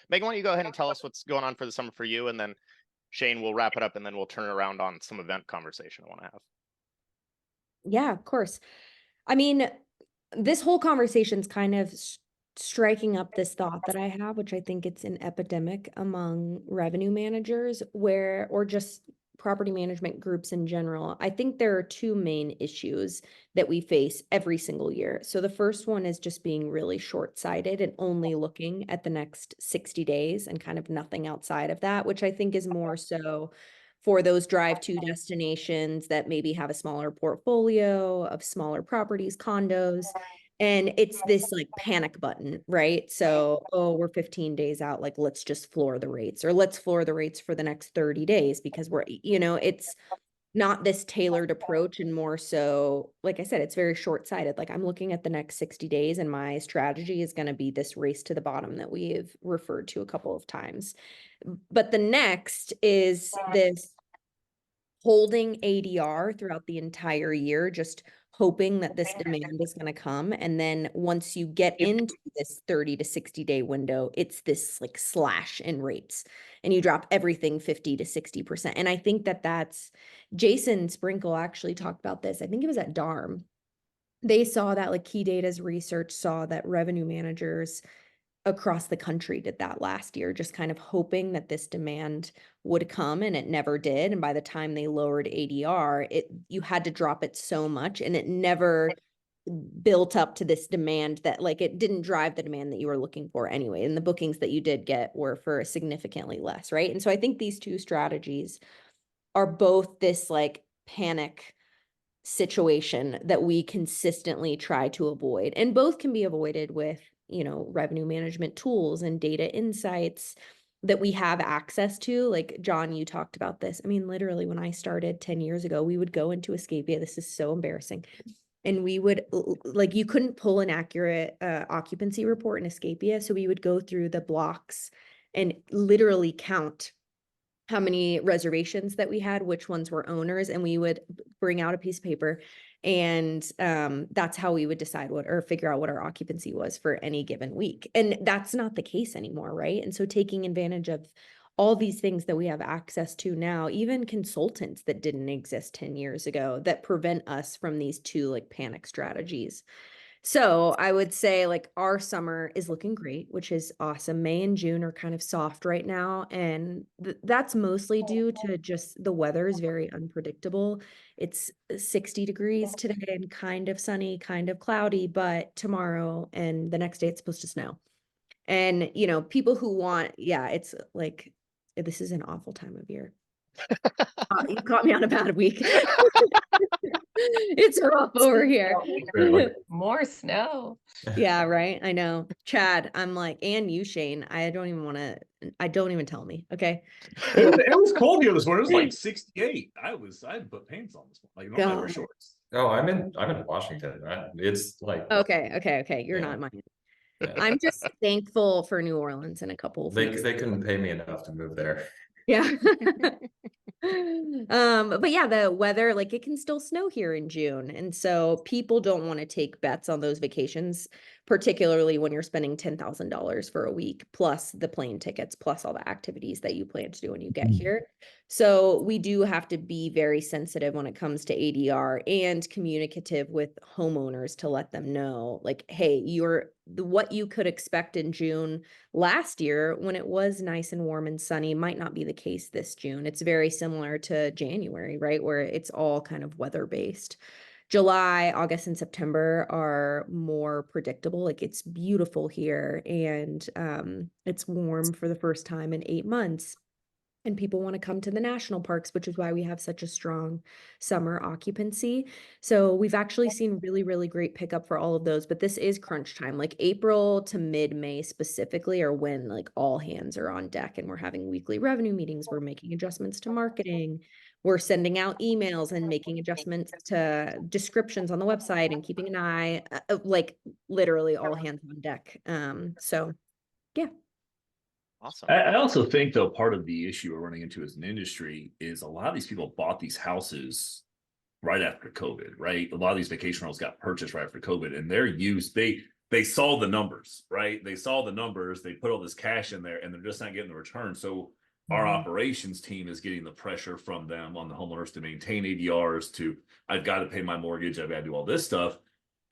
why don't you go ahead and tell us what's going on for the summer for you, and then Shane will wrap it up, and then we'll turn it around on some event conversation I want to have. Yeah, of course. I mean, this whole conversation's kind of striking up this thought that I have, which I think it's an epidemic among revenue managers or just property management groups in general. I think there are two main issues that we face every single year. So the first one is just being really short-sighted and only looking at the next 60 days and kind of nothing outside of that, which I think is more so for those drive-to destinations that maybe have a smaller portfolio of smaller properties, condos. And it's this panic button, right? So, we're 15 days out, let's just floor the rates, or let's floor the rates for the next 30 days because it's not this tailored approach, and more so, like I said, it's very short-sighted. I'm looking at the next 60 days and my strategy is going to be this race to the bottom that we've referred to a couple of times. But the next is this holding ADR throughout the entire year, just hoping that this demand is going to come. And then once you get into this 30 to 60 day window, it's this slash in rates and you drop everything 50 to 60%. And I think that's Jason Sprinkle actually talked about this. I think it was at DARM. They saw that Key Data's research saw that revenue managers across the country did that last year, just kind of hoping that this demand would come, and it never did. And by the time they lowered ADR, you had to drop it so much, and it never built up to this demand that it didn't drive the demand that you were looking for anyway. And the bookings that you did get were for significantly less, right? And so I think these two strategies are both this panic situation that we consistently try to avoid, and both can be avoided with revenue management tools and data insights that we have access to. John, you talked about this. I mean, literally when I started 10 years ago, we would go into Escapia. This is so embarrassing. And we would you couldn't pull an accurate occupancy report in Escapia. So we would go through the blocks and literally count how many reservations that we had, which ones were owners, and we would bring out a piece of paper, and that's how we would decide figure out what our occupancy was for any given week. And that's not the case anymore, right? And so taking advantage of all these things that we have access to now, even consultants that didn't exist 10 years ago, that prevent us from these two panic strategies. So I would say our summer is looking great, which is awesome. May and June are kind of soft right now. And that's mostly due to just the weather is very unpredictable. It's 60 degrees today and kind of sunny, kind of cloudy, but tomorrow and the next day it's supposed to snow. And, people who it's this is an awful time of year. You caught me on a bad week. It's rough over here. More snow. Yeah, right. I know. Chad, I'm and you, Shane, don't even tell me. Okay. It was cold here this morning. It was 68. I had to put pants on this one. I wear shorts. Oh, I'm in Washington. It's Okay. You're not mine. Yeah. I'm just thankful for New Orleans in a couple of They couldn't pay me enough to move there. Yeah. But yeah, the weather, like it can still snow here in June. And so people don't want to take bets on those vacations, particularly when you're spending $10,000 for a week, plus the plane tickets, plus all the activities that you plan to do when you get here. So we do have to be very sensitive when it comes to ADR and communicative with homeowners to let them know, like, hey, what you could expect in June last year when it was nice and warm and sunny might not be the case this June. It's very similar to January, right? Where it's all kind of weather based. July, August, and September are more predictable. Like it's beautiful here and it's warm for the first time in 8 months. And people want to come to the national parks, which is why we have such a strong summer occupancy. So we've actually seen really, really great pickup for all of those. But this is crunch time, like April to mid-May specifically, are when like all hands are on deck and we're having weekly revenue meetings. We're making adjustments to marketing. We're sending out emails and making adjustments to descriptions on the website and keeping an eye, like literally all hands on deck. So yeah. Awesome. I also think though part of the issue we're running into as an industry is a lot of these people bought these houses right after COVID, right? A lot of these vacation rentals got purchased right after COVID, and they saw the numbers, right? They saw the numbers, they put all this cash in there, and they're just not getting the return. So our operations team is getting the pressure from them on the homeowners to maintain ADRs. To I've got to pay my mortgage, I've got to do all this stuff.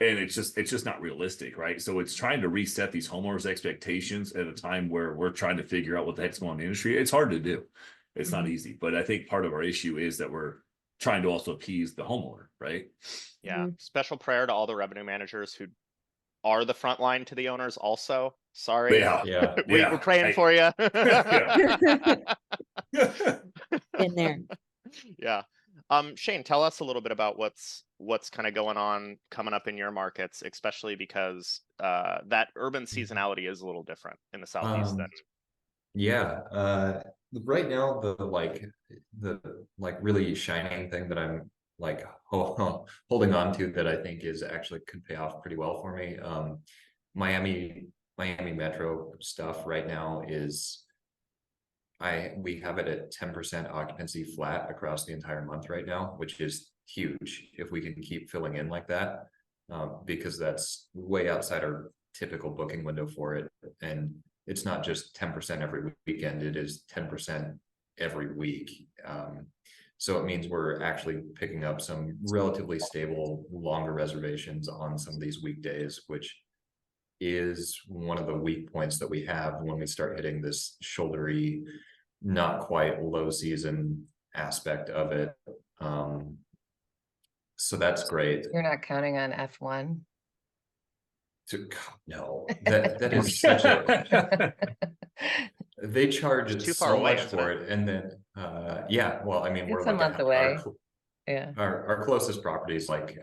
And it's just not realistic, right? So it's trying to reset these homeowners' expectations at a time where we're trying to figure out what the heck's going on in the industry. It's hard to do. It's not easy. But I think part of our issue is that we're trying to also appease the homeowner, right? Yeah. Special prayer to all the revenue managers who are the front line to the owners also. Sorry. Yeah. We're praying for you. In there. Yeah. Shane, tell us a little bit about what's kind of going on coming up in your markets, especially because that urban seasonality is a little different in the Southeast than Yeah, right now the really shining thing that I'm like holding on to that I think is actually could pay off pretty well for me. Miami Metro stuff right now is we have it at 10% occupancy flat across the entire month right now, which is huge if we can keep filling in like that, because that's way outside our typical booking window for it. And it's not just 10% every weekend, it is 10% every week. So it means we're actually picking up some relatively stable, longer reservations on some of these weekdays, which is one of the weak points that we have when we start hitting this shouldery, not quite low season aspect of it. So that's great. You're not counting on F1? No, that is such a they charge too far so away, much for it. And then yeah, well, I mean, we're It's a like month away. Yeah. Our closest property is like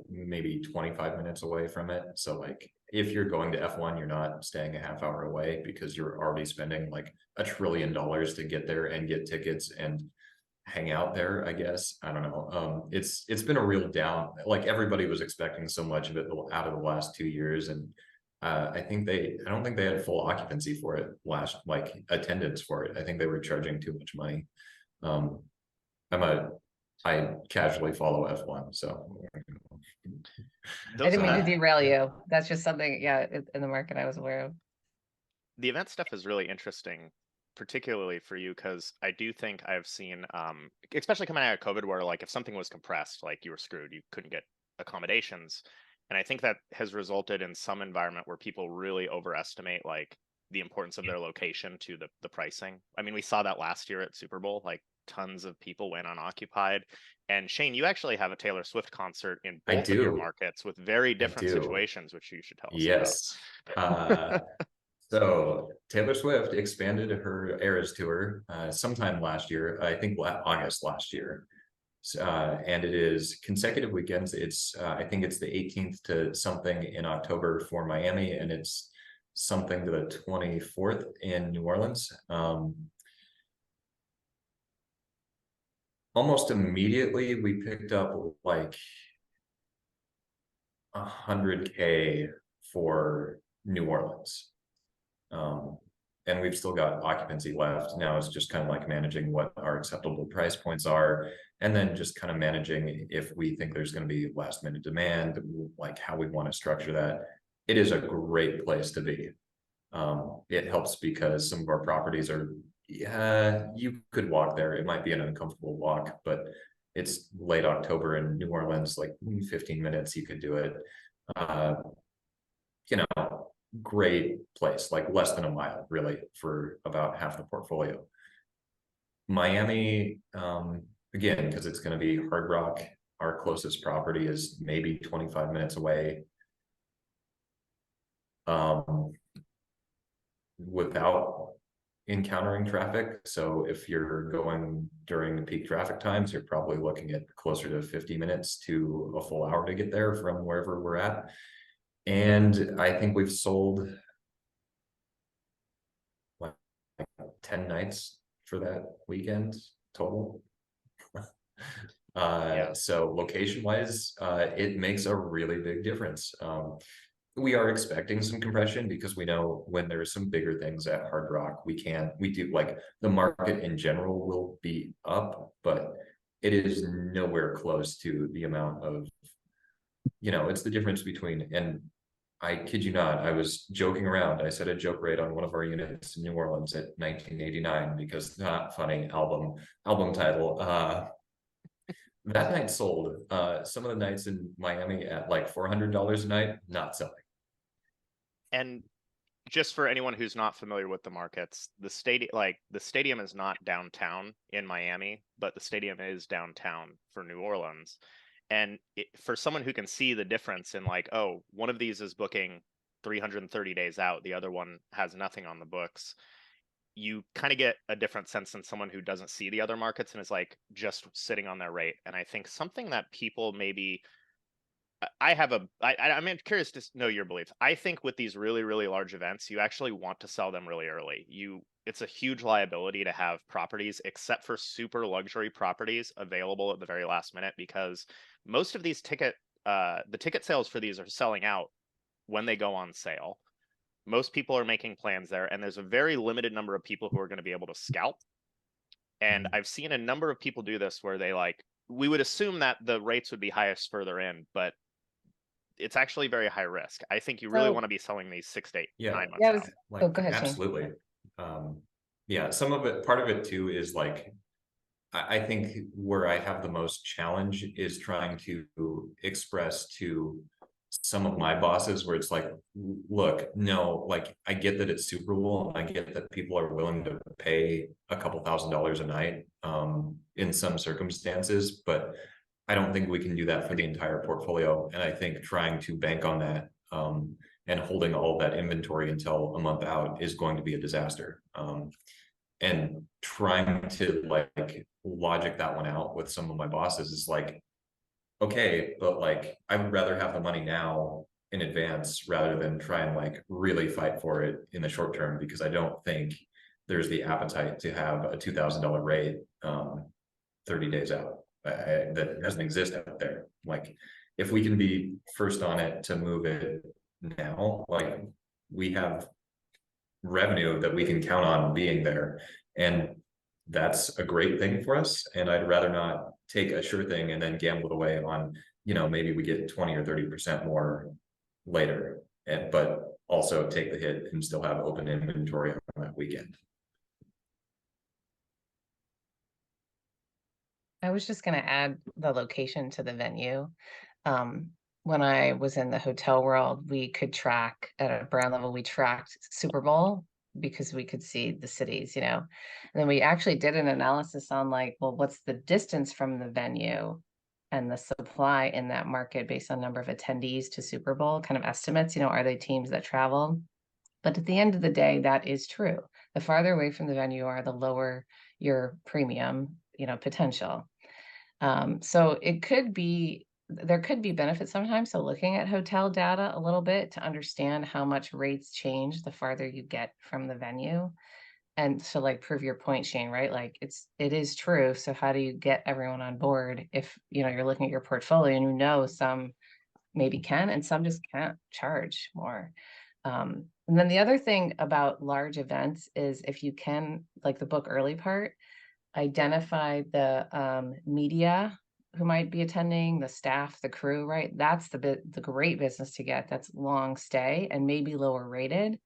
maybe 25 minutes away from it. So like if you're going to F1, you're not staying a half hour away because you're already spending like $1 trillion to get there and get tickets and hang out there, I guess. I don't know. It's been a real down. Like everybody was expecting so much of it out of the last 2 years, and I don't think they had full occupancy for it like attendance for it. I think they were charging too much money. I casually follow F1, so I didn't mean to derail you. That's just something, yeah, in the market I was aware of. the event stuff is really interesting, particularly for you, because I do think I've seen, especially coming out of COVID, where like if something was compressed, like you were screwed, you couldn't get accommodations. And I think that has resulted in some environment where people really overestimate like the importance of their location to the pricing. I mean, we saw that last year at Super Bowl, like tons of people went unoccupied. And Shane, you actually have a Taylor Swift concert in both of your markets with very different situations, which you should tell us about. So Taylor Swift expanded her Eras tour sometime last year, I think August last year. And it is consecutive weekends. It's I think it's the 18th to something in October for Miami, and it's something to the 24th in New Orleans. Almost immediately we picked up like 100K for New Orleans. and we've still got occupancy left. Now it's just kind of like managing what our acceptable price points are, and then just kind of managing if we think there's going to be last minute demand, like how we want to structure that. It is a great place to be. It helps because some of our properties are, yeah, you could walk there. It might be an uncomfortable walk, but it's late October in New Orleans, like 15 minutes, you could do it. You know, great place, like less than a mile, really, for about half the portfolio. Miami, again, because it's going to be Hard Rock, our closest property is maybe 25 minutes away. Without encountering traffic. So if you're going during the peak traffic times, you're probably looking at closer to 50 minutes to a full hour to get there from wherever we're at. And I think we've sold like 10 nights for that weekend total. So location wise, it makes a really big difference. We are expecting some compression because we know when there's some bigger things at Hard Rock, we do, like, the market in general will be up, but it is nowhere close to the amount of, it's the difference between, and I kid you not, I was joking around. I said a joke rate on one of our units in New Orleans at 1989 because not funny album title. That night sold. Some of the nights in Miami at like $400 a night, not selling. And just for anyone who's not familiar with the markets, the stadium is not downtown in Miami, but the stadium is downtown for New Orleans. And for someone who can see the difference in, like, oh, one of these is booking 330 days out, the other one has nothing on the books, you kind of get a different sense than someone who doesn't see the other markets and is like just sitting on their rate. And I think something that people maybe, I'm curious to know your belief. I think with these really, really large events, you actually want to sell them really early. It's a huge liability to have properties, except for super luxury properties, available at the very last minute, because most of these ticket sales for these are selling out when they go on sale. Most people are making plans there, and there's a very limited number of people who are going to be able to scalp. And I've seen a number of people do this where we would assume that the rates would be highest further in, but it's actually very high risk. I think you really want to be selling these 6 to 8, 9 months out. Like, go ahead, Shane. absolutely. Some of it, part of it too, is like, I think where I have the most challenge is trying to express to some of my bosses where it's like, look, no, like, I get that it's Super Bowl, and I get that people are willing to pay a couple $1,000s a night in some circumstances, but I don't think we can do that for the entire portfolio. And I think trying to bank on that and holding all of that inventory until a month out is going to be a disaster. And trying to like logic that one out with some of my bosses is like, okay, but like, I would rather have the money now in advance rather than try and like really fight for it in the short term, because I don't think there's the appetite to have a $2,000 rate 30 days out. That doesn't exist out there. Like, if we can be first on it to move it now, like, we have revenue that we can count on being there, and that's a great thing for us. And I'd rather not take a sure thing and then gamble away on, maybe we get 20 or 30% more later, but also take the hit and still have open inventory on that weekend. I was just going to add the location to the venue. When I was in the hotel world, we could track at a brand level, we tracked Super Bowl because we could see the cities, and then we actually did an analysis on like, well, what's the distance from the venue and the supply in that market based on number of attendees to Super Bowl kind of estimates, are they teams that travel? But at the end of the day, that is true. The farther away from the venue you are, the lower your premium, potential. So there could be benefits sometimes. So looking at hotel data a little bit to understand how much rates change the farther you get from the venue. And so like prove your point, Shane, right? Like it is true. So how do you get everyone on board if, you're looking at your portfolio and some maybe can and some just can't charge more. And then the other thing about large events is if you can, like the book early part, identify the media who might be attending, the staff, the crew, right? That's the great business to get. That's long stay and maybe lower rated.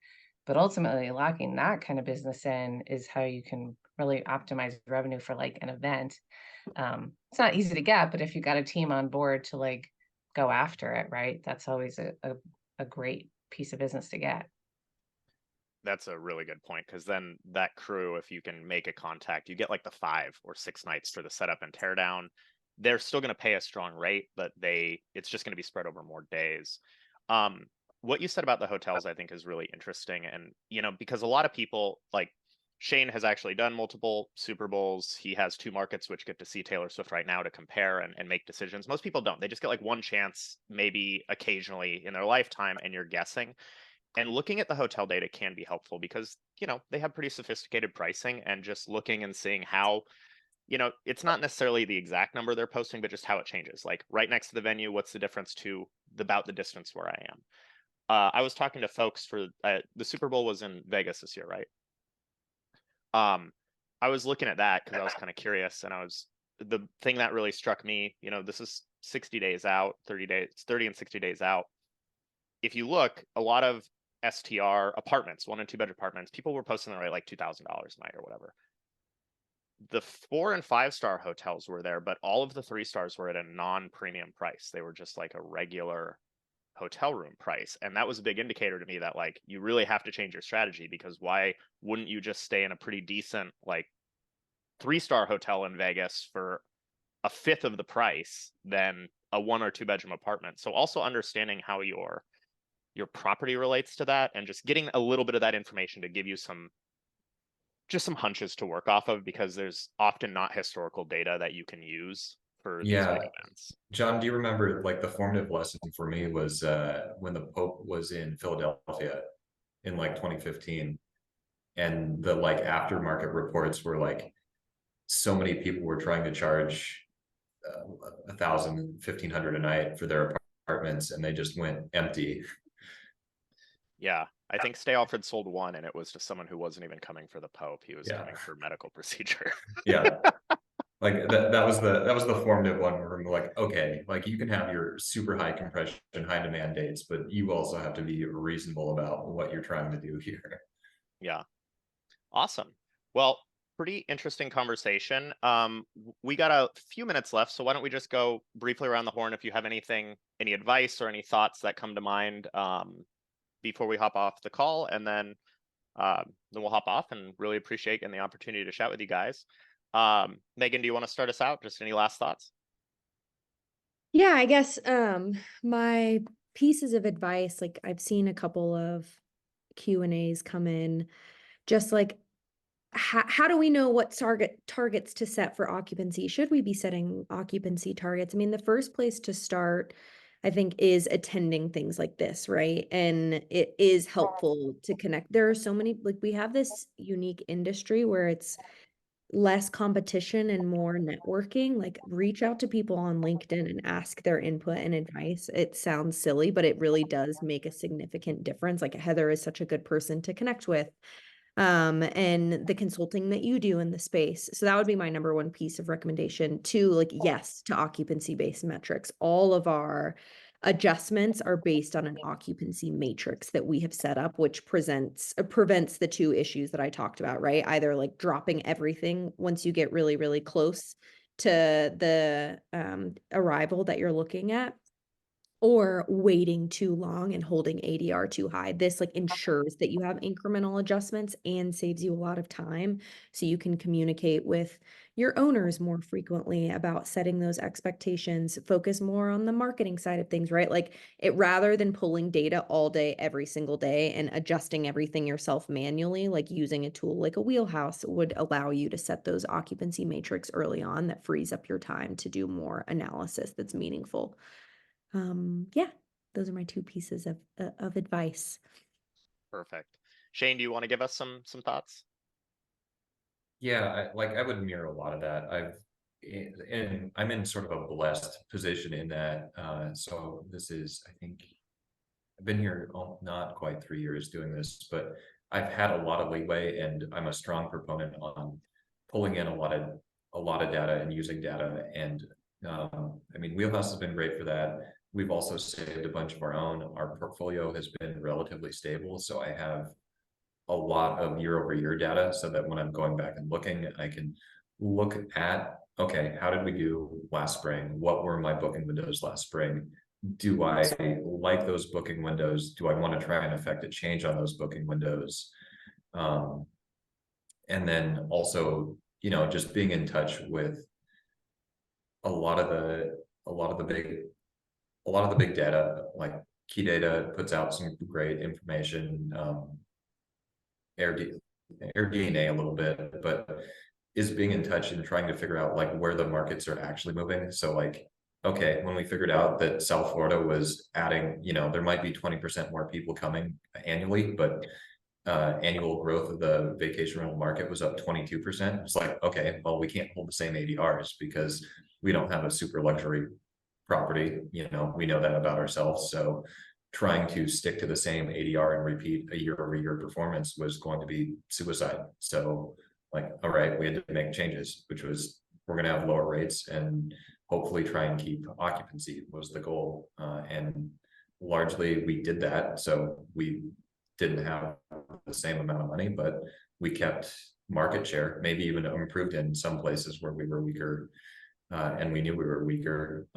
But ultimately, locking that kind of business in is how you can really optimize revenue for like an event. It's not easy to get, but if you got a team on board to like go after it, right? That's always a great piece of business to get. That's a really good point, because then that crew, if you can make a contact, you get like the 5 or 6 nights for the setup and tear down. They're still going to pay a strong rate, but it's just going to be spread over more days. What you said about the hotels, I think, is really interesting. And, because a lot of people, like Shane has actually done multiple Super Bowls. He has 2 markets which get to see Taylor Swift right now to compare and make decisions. Most people don't. They just get like one chance, maybe occasionally in their lifetime, and you're guessing. And looking at the hotel data can be helpful because, they have pretty sophisticated pricing, and just looking and seeing how, it's not necessarily the exact number they're posting, but just how it changes. Like right next to the venue, what's the difference to about the distance where I am? I was talking to folks for the Super Bowl was in Vegas this year, right? I was looking at that because I was kind of curious, and the thing that really struck me, this is 60 days out, 30 and 60 days out. If you look, a lot of STR apartments, 1 and 2 bedroom apartments, people were posting the rate like $2,000 a night or whatever. The 4 and 5 star hotels were there, but all of the 3 stars were at a non-premium price. They were just like a regular hotel room price. And that was a big indicator to me that like you really have to change your strategy, because why wouldn't you just stay in a pretty decent like 3-star hotel in Vegas for a fifth of the price than a 1 or 2 bedroom apartment? So also understanding how your property relates to that, and just getting a little bit of that information to give you some hunches to work off of, because there's often not historical data that you can use for these big Yeah. events. John, do you remember like the formative lesson for me was when the Pope was in Philadelphia in like 2015, and the like aftermarket reports were like so many people were trying to charge 1,000, 1,500 a night for their apartments, and they just went empty. Yeah, I think Stay Alfred sold 1, and it was to someone who wasn't even coming for the Pope. He was Yeah. coming for medical procedure. Yeah. Like that was the formative one where I'm like, okay, like you can have your super high compression, high demand dates, but you also have to be reasonable about what you're trying to do here. Yeah. Awesome. Well, pretty interesting conversation. We got a few minutes left, so why don't we just go briefly around the horn if you have any advice or any thoughts that come to mind before we hop off the call, and then we'll hop off, and really appreciate getting the opportunity to chat with you guys. Megan, do you want to start us out? Just any last thoughts? Yeah, I guess my pieces of advice, like I've seen a couple of Q&As come in, just like how do we know what targets to set for occupancy? Should we be setting occupancy targets? I mean, the first place to start, I think, is attending things like this, right? And it is helpful to connect. There are so many, like we have this unique industry where it's less competition and more networking. Like reach out to people on LinkedIn and ask their input and advice. It sounds silly, but it really does make a significant difference. Like Heather is such a good person to connect with, and the consulting that you do in the space. So that would be my number one piece of recommendation. 2, like, yes, to occupancy-based metrics. All of our adjustments are based on an occupancy matrix that we have set up, which prevents the 2 issues that I talked about, right? Either like dropping everything once you get really, really close to the arrival that you're looking at, or waiting too long and holding ADR too high. This like ensures that you have incremental adjustments and saves you a lot of time, so you can communicate with your owners more frequently about setting those expectations, focus more on the marketing side of things, right? Like it, rather than pulling data all day, every single day, and adjusting everything yourself manually, like using a tool like a Wheelhouse would allow you to set those occupancy matrix early on. That frees up your time to do more analysis that's meaningful. Yeah, those are my 2 pieces of advice. Perfect. Shane, do you want to give us some thoughts? Yeah, I would mirror a lot of that. And I'm in sort of a blessed position in that. So this is, I think, I've been here not quite 3 years doing this, but I've had a lot of leeway, and I'm a strong proponent on pulling in a lot of data and using data. And I mean, Wheelhouse has been great for that. We've also saved a bunch of our own. Our portfolio has been relatively stable, so I have a lot of year-over-year data, so that when I'm going back and looking, I can look at, okay, how did we do last spring? What were my booking windows last spring? Do I like those booking windows? Do I want to try and affect a change on those booking windows? Um, and then also, you know, just being in touch with a lot of the big data, like Key Data puts out some great information, AirDNA a little bit, but is being in touch and trying to figure out like where the markets are actually moving. So like, okay, when we figured out that South Florida was adding, you know, there might be 20% more people coming annually, but annual growth of the vacation rental market was up 22%. It's like, okay, well, we can't hold the same ADRs because we don't have a super luxury property. You know, we know that about ourselves. So trying to stick to the same ADR and repeat a year-over-year performance was going to be suicide. So like, all right, we had to make changes, which was we're going to have lower rates and hopefully try and keep occupancy was the goal. And largely we did that. So we didn't have the same amount of money, but we kept market share, maybe even improved in some places where we were weaker, and we knew we were weaker.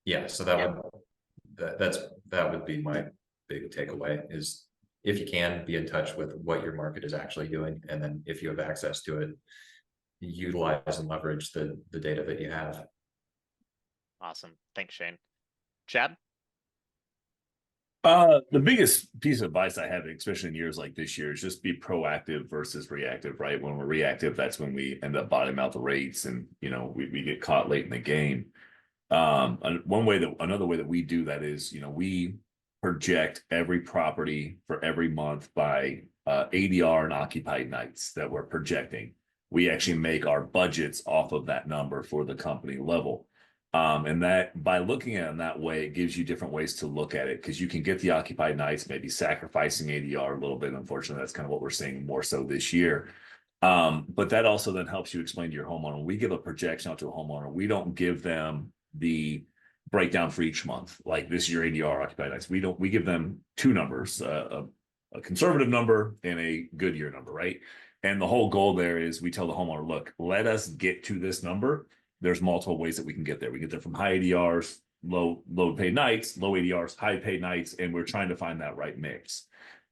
Yeah, so that would be my big takeaway is if you can be in touch with what your market is actually doing, and then if you have access to it, utilize and leverage the data that you have. Awesome. Thanks, Shane. Chad? The biggest piece of advice I have, especially in years like this year, is just be proactive versus reactive, right? When we're reactive, that's when we end up bottoming out the rates and, you know, we get caught late in the game. Another way that we do that is, you know, we project every property for every month by ADR and occupied nights that we're projecting. We actually make our budgets off of that number for the company level. And that by looking at it in that way, it gives you different ways to look at it because you can get the occupied nights, maybe sacrificing ADR a little bit. Unfortunately, that's kind of what we're seeing more so this year. But that also then helps you explain to your homeowner. When we give a projection out to a homeowner, we don't give them the breakdown for each month. Like this is your ADR occupied nights. We give them two numbers, a conservative number and a good year number, right? And the whole goal there is we tell the homeowner, look, let us get to this number. There's multiple ways that we can get there. We get there from high ADRs, low paid nights, low ADRs, high paid nights, and we're trying to find that right mix,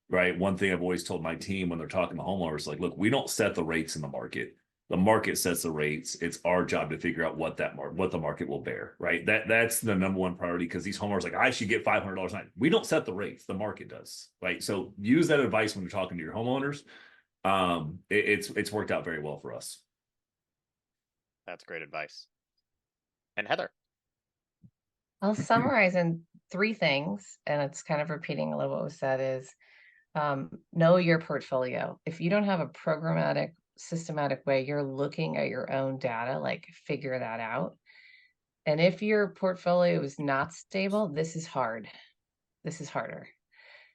right? One thing I've always told my team when they're talking to homeowners, like, look, we don't set the rates in the market. The market sets the rates. It's our job to figure out what the market will bear, right? That's the number one priority because these homeowners are like, I should get $500 a night. We don't set the rates. The market does, right? So use that advice when you're talking to your homeowners. It's worked out very well for us. That's great advice. And Heather? I'll summarize in 3 things, and it's kind of repeating a little what was said is, know your portfolio. If you don't have a programmatic, systematic way you're looking at your own data, like figure that out. And if your portfolio is not stable, this is hard. This is harder.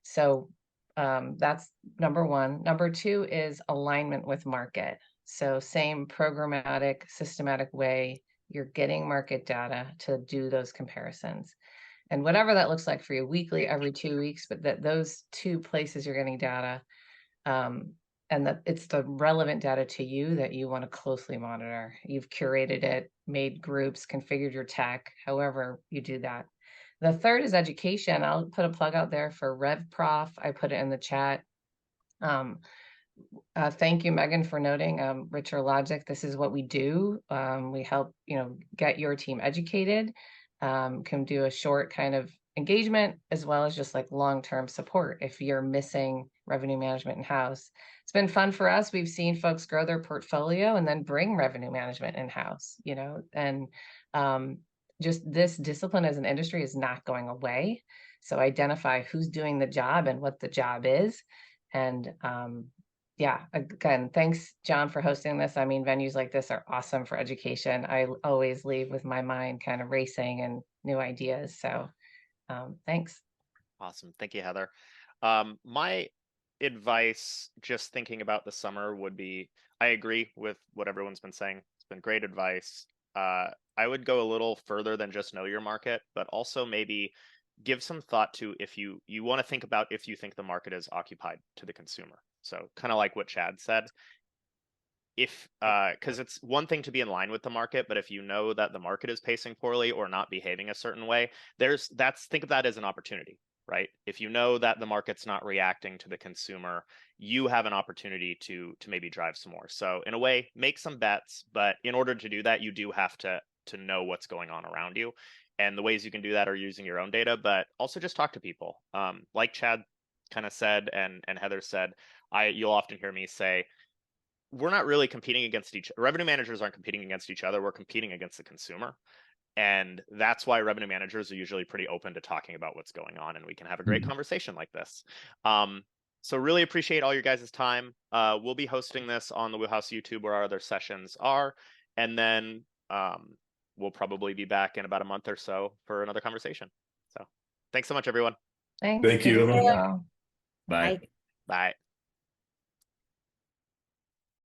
So that's number 1. Number 2 is alignment with market. So same programmatic, systematic way you're getting market data to do those comparisons. And whatever that looks like for you, weekly, every 2 weeks, but that those 2 places you're getting data, and that it's the relevant data to you that you want to closely monitor. You've curated it, made groups, configured your tech, however you do that. The third is education. I'll put a plug out there for RevProf. I put it in the chat. Thank you, Megan, for noting Richer Logic. This is what we do. We help, get your team educated, can do a short kind of engagement as well as just like long-term support if you're missing revenue management in-house. It's been fun for us. We've seen folks grow their portfolio and then bring revenue management in-house, and just this discipline as an industry is not going away. So identify who's doing the job and what the job is. And yeah, again, thanks, John, for hosting this. I mean, venues like this are awesome for education. I always leave with my mind kind of racing and new ideas. So Thanks. Awesome. Thank you, Heather. My advice, just thinking about the summer, would be, I agree with what everyone's been saying. It's been great advice. I would go a little further than just know your market, but also maybe give some thought to if you want to think about if you think the market is occupied to the consumer. So kind of like what Chad said, if because it's one thing to be in line with the market, but if you know that the market is pacing poorly or not behaving a certain way, think of that as an opportunity, right? If you know that the market's not reacting to the consumer, you have an opportunity to maybe drive some more. So in a way, make some bets, but in order to do that, you do have to know what's going on around you. And the ways you can do that are using your own data, but also just talk to people. Like Chad kind of said and Heather said, you'll often hear me say, we're not really competing against revenue managers aren't competing against each other. We're competing against the consumer. And that's why revenue managers are usually pretty open to talking about what's going on, and we can have a great conversation like this. So really appreciate all your guys' time. We'll be hosting this on the Wheelhouse YouTube where our other sessions are. And then we'll probably be back in about a month or so for another conversation. So thanks so much, everyone. Thanks. Thank Good to you. see you all. Bye. Bye.